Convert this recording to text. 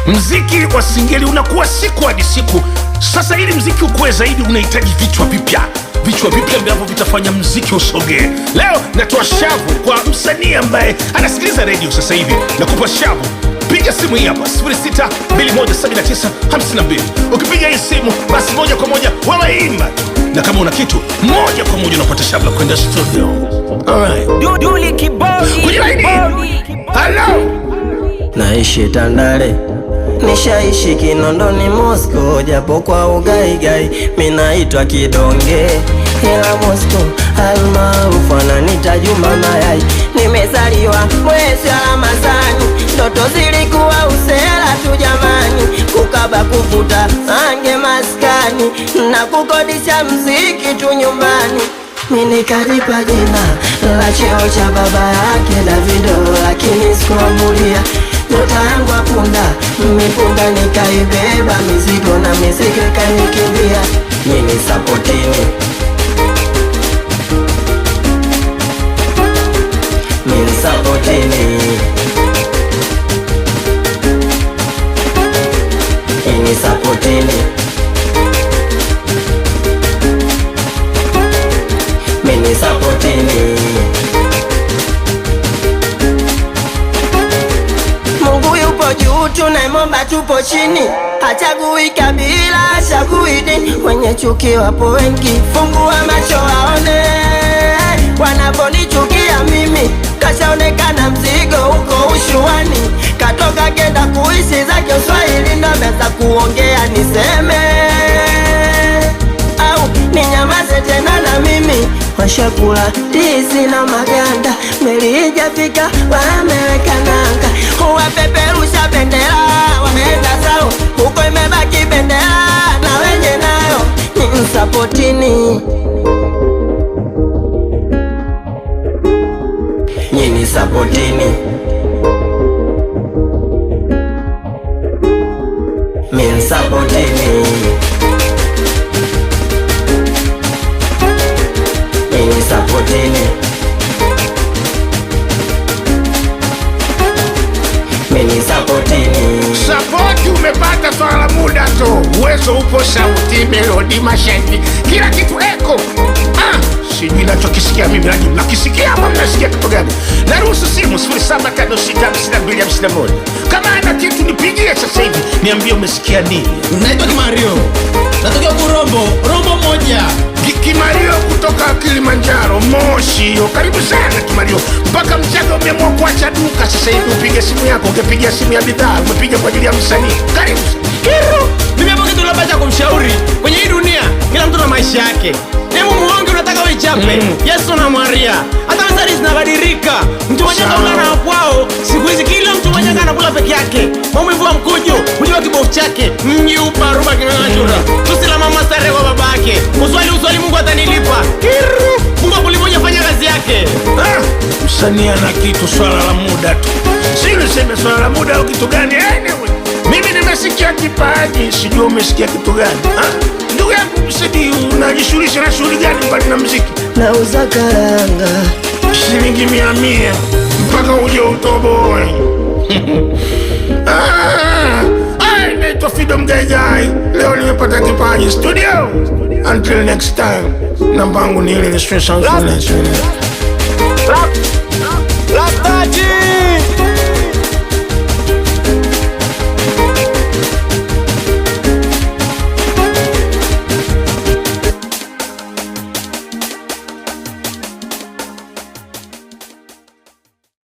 Mziki wa singeli unakuwa siku hadi siku. Sasa ili mziki ukue zaidi unahitaji vichwa vipya ambavyo vitafanya mziki usogee. Leo natoa shavu kwa msanii ambaye anasikiliza radio sasa hivi. Nakupa shavu. Piga simu hii hapa 06217952. Ukipiga hii simu basi moja kwa moja wewe imba. Na kama una kitu moja kwa moja unapata shavu la kwenda studio. Alright. Duli kibodi. Hello. Naishi Tandale, nishaishi Kinondoni Moscow, japo kwa ugaigai minaitwa Kidonge, ila Moscow almaarufu ananiita Juma Mayai. Nimezaliwa mwezi wa Ramadhani, ndoto zilikuwa usela tu jamani, kukaba kuvuta ange maskani na kukodisha mziki tu nyumbani. Mimi kalipa jina la cheo cha baba yake Davido, lakini sikuamulia nyota yangu apunda. Mipunda nikaibeba mizigo na mizigo kanikimbia. Mimi sapotini, mimi sapotini, mimi sapotini, mimi sapotini. Mungu yupo juu, tunaimomba tupo chini, hachagui kabila, hachagui dini. Wenye chuki wapo wengi, fungua macho waone. Wanaponichukia mimi, kashaonekana mzigo huko ushuani. Katoka kenda kuishi zake Uswahili, ndo meza kuongea niseme au ninyamaze tena na mimi. Washakula ndizi na maganda, meli ijafika wameweka nanga. Wapeperusha bendera wameenda zao, huko imebaki bendera na wenye nayo ni msapotini. Nyini sapotini, min sapotini, nyini sapotini, mini sapotini. Sapoti umepata swala muda tu. Uwezo upo, sauti, melodi, mashahidi, kila kitu eko. Sijui nachokisikia mimi, lakini nakisikia ama mnasikia kitu gani? Naruhusu simu 07565251. Kama ana kitu nipigie sasa hivi, niambie umesikia nini. Naitwa Kimario, natokea Rombo moja. Kimario kutoka Kilimanjaro, Moshi. Karibu sana Kimario. Mpaka Mchaga umeamua kuacha duka sasa hivi upige simu yako. Ungepiga simu ya bidhaa, umepiga kwa ajili ya msanii. Karibu. Mimi hapo kitu labda cha kumshauri, kwenye hii dunia kila mtu na maisha yake. Hebu muonge unataka uichape. Yesu na Maria. Hata mstari zinabadilika. Mtu mmoja kaungana na kwao. Siku hizi kila mtu mmoja anakula peke yake. Maumivu wa mkojo, mjua kibofu chake. Mji uparuba kinang'achura. Tusila mama stare kwa babake. Uswali Mungu atanilipa. Mungu akulimoja fanya kazi yake. Msanii ana kitu, swala la muda tu. Si niseme swala la muda au kitu gani? Anyway, mimi nimesikia kipaji, sijui umesikia kitu gani? Ndugu yangu Msedi, unajishughulisha na shughuli gani mbali na muziki? Nauza karanga shilingi 100 mpaka uje utoboe. Naitwa Fido Mgaigai. Leo nimepata kipaji studio. Until next time, namba yangu ni ile.